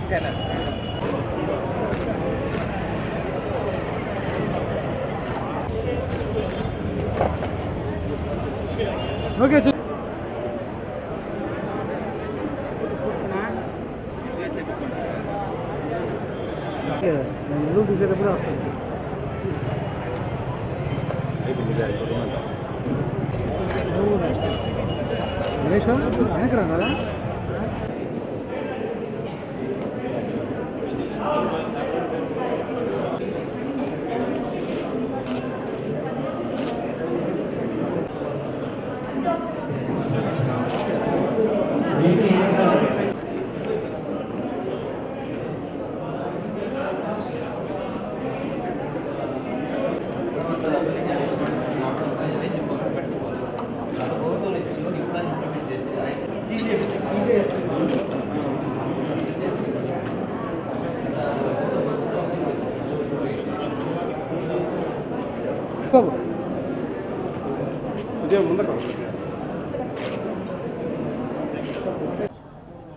Okay నేను తీసేటప్పుడు వస్తాను. గణేష్ వెనక్కి రాదా?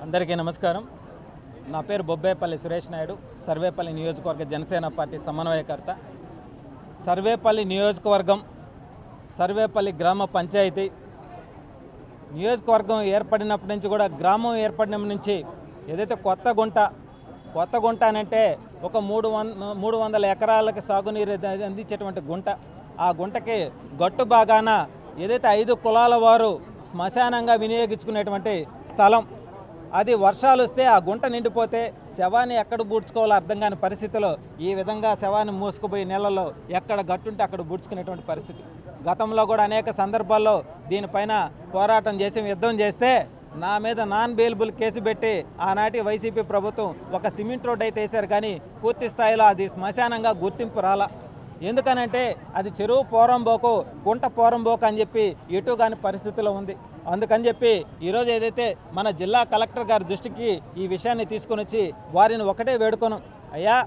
అందరికీ నమస్కారం. నా పేరు బొబ్బేపల్లి సురేష్ నాయుడు, సర్వేపల్లి నియోజకవర్గ జనసేన పార్టీ సమన్వయకర్త. సర్వేపల్లి నియోజకవర్గం, సర్వేపల్లి గ్రామ పంచాయతీ నియోజకవర్గం ఏర్పడినప్పటి నుంచి కూడా, గ్రామం ఏర్పడినప్పటి నుంచి ఏదైతే కొత్త గుంట అనంటే ఒక 300 ఎకరాలకి సాగునీరు అందించేటువంటి గుంట. ఆ గుంటకి గట్టు భాగాన ఏదైతే 5 కులాల వారు శ్మశానంగా వినియోగించుకునేటువంటి స్థలం. అది వర్షాలు వస్తే ఆ గుంట నిండిపోతే శవాన్ని ఎక్కడ బూడ్చుకోవాలో అర్థం కాని పరిస్థితిలో ఈ విధంగా శవాన్ని మూసుకుపోయి నీళ్ళలో ఎక్కడ గట్టుంటే అక్కడ బూడ్చుకునేటువంటి పరిస్థితి. గతంలో కూడా అనేక సందర్భాల్లో దీనిపైన పోరాటం చేసి యుద్ధం చేస్తే నా మీద నాన్ బెయిలబుల్ కేసు పెట్టి ఆనాటి వైసీపీ ప్రభుత్వం ఒక సిమెంట్ రోడ్ అయితే వేశారు, కానీ పూర్తి స్థాయిలో అది శ్మశానంగా గుర్తింపు రాలా. ఎందుకనంటే అది చెరువు పోరంబోకు, గుంట పోరంబోకు అని చెప్పి ఎటు కాని పరిస్థితిలో ఉంది. అందుకని చెప్పి ఈరోజు ఏదైతే మన జిల్లా కలెక్టర్ గారి దృష్టికి ఈ విషయాన్ని తీసుకొని వచ్చి వారిని ఒకటే వేడుకోను, అయ్యా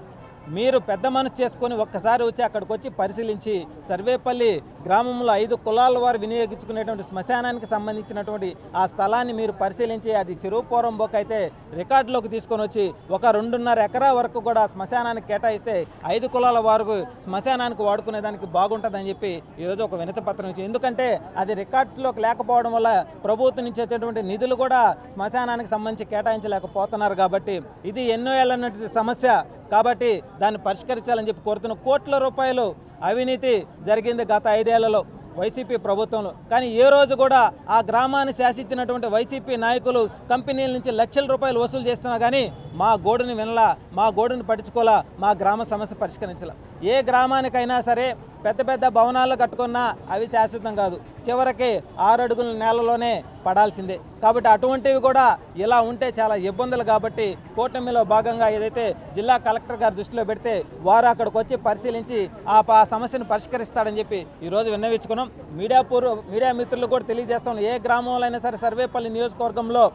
మీరు పెద్ద మనసు చేసుకొని ఒక్కసారి వచ్చి అక్కడికి వచ్చి పరిశీలించి సర్వేపల్లి గ్రామంలో 5 కులాల వారు వినియోగించుకునేటువంటి శ్మశానానికి సంబంధించినటువంటి ఆ స్థలాన్ని మీరు పరిశీలించి అది చెరువు పోరంబోకు అయితే రికార్డులోకి తీసుకొని వచ్చి ఒక 2.5 ఎకరా వరకు కూడా శ్మశానానికి కేటాయిస్తే 5 కులాల వారు శ్మశానానికి వాడుకునేదానికి బాగుంటుందని చెప్పి ఈరోజు ఒక వినతి పత్రం ఇచ్చి, ఎందుకంటే అది రికార్డ్స్లోకి లేకపోవడం వల్ల ప్రభుత్వం నుంచి వచ్చేటువంటి నిధులు కూడా శ్మశానానికి సంబంధించి కేటాయించలేకపోతున్నారు. కాబట్టి ఇది ఎన్నో ఏళ్ళ సమస్య కాబట్టి దాన్ని పరిష్కరించాలని చెప్పి కోరుతున్న కోట్ల రూపాయలు అవినీతి జరిగింది గత 5 ఏళ్లలో వైసీపీ ప్రభుత్వంలో. కానీ ఏ రోజు కూడా ఆ గ్రామాన్ని శాసించినటువంటి వైసీపీ నాయకులు కంపెనీల నుంచి లక్షల రూపాయలు వసూలు చేస్తున్నా కానీ మా గోడుని వినలా, మా గోడుని పట్టించుకోలా, మా గ్రామ సమస్య పరిష్కరించాల. ఏ గ్రామానికైనా సరే పెద్ద పెద్ద భవనాలు కట్టుకున్నా అవి శాశ్వతం కాదు, చివరికి 6 అడుగుల నేలలోనే పడాల్సిందే. కాబట్టి అటువంటివి కూడా ఇలా ఉంటే చాలా ఇబ్బందులు. కాబట్టి కూటమిలో భాగంగా ఏదైతే జిల్లా కలెక్టర్ గారి దృష్టిలో పెడితే వారు అక్కడికి వచ్చి పరిశీలించి ఆ సమస్యను పరిష్కరిస్తాడని చెప్పి ఈరోజు విన్నవించుకున్నాం. మీడియా మిత్రులు కూడా తెలియజేస్తాం, ఏ గ్రామంలో అయినా సరే సర్వేపల్లి నియోజకవర్గంలో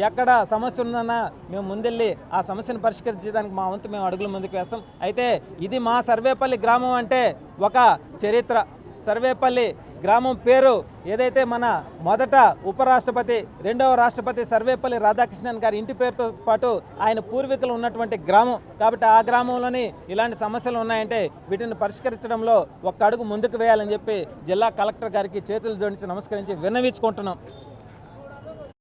ఎక్కడ సమస్య ఉందన్నా మేము ముందెళ్ళి ఆ సమస్యను పరిష్కరించడానికి మా వంతు మేము అడుగులు ముందుకు వేస్తాం. అయితే ఇది మా సర్వేపల్లి గ్రామం అంటే ఒక చరిత్ర. సర్వేపల్లి గ్రామం పేరు ఏదైతే మన మొదట ఉపరాష్ట్రపతి, 2వ రాష్ట్రపతి సర్వేపల్లి రాధాకృష్ణన్ గారి ఇంటి పేరుతో పాటు ఆయన పూర్వీకులు ఉన్నటువంటి గ్రామం. కాబట్టి ఆ గ్రామంలోని ఇలాంటి సమస్యలు ఉన్నాయంటే వీటిని పరిష్కరించడంలో ఒక్క అడుగు ముందుకు వేయాలని చెప్పి జిల్లా కలెక్టర్ గారికి చేతులు జోడించి నమస్కరించి విన్నవించుకుంటున్నాం.